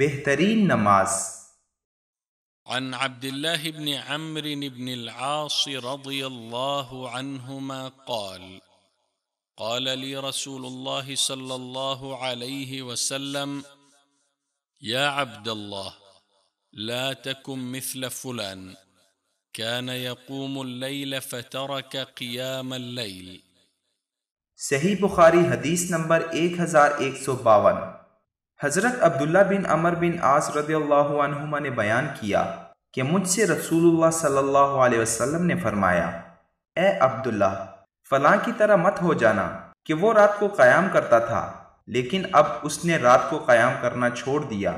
बेहतरीन नमाज। عن عبد الله بن عمرو بن العاص رضي الله عنهما قال قال لي رسول الله صلى الله عليه وسلم: يا عبد الله، لا تكن مثل فلان كان يقوم الليل فترك قيام الليل। सही बुखारी हदीस नंबर 1152। हजरत अब्दुल्ला बिन अमर बिन आस रदियल्लाहु अन्हुमा ने बयान किया कि मुझसे रसूलुल्लाह सल्लल्लाहु अलैहि वसल्लम ने फरमाया, ए अब्दुल्ला, फलां की तरह मत हो जाना कि वो रात को क़याम करता था लेकिन अब उसने रात को क़याम करना छोड़ दिया।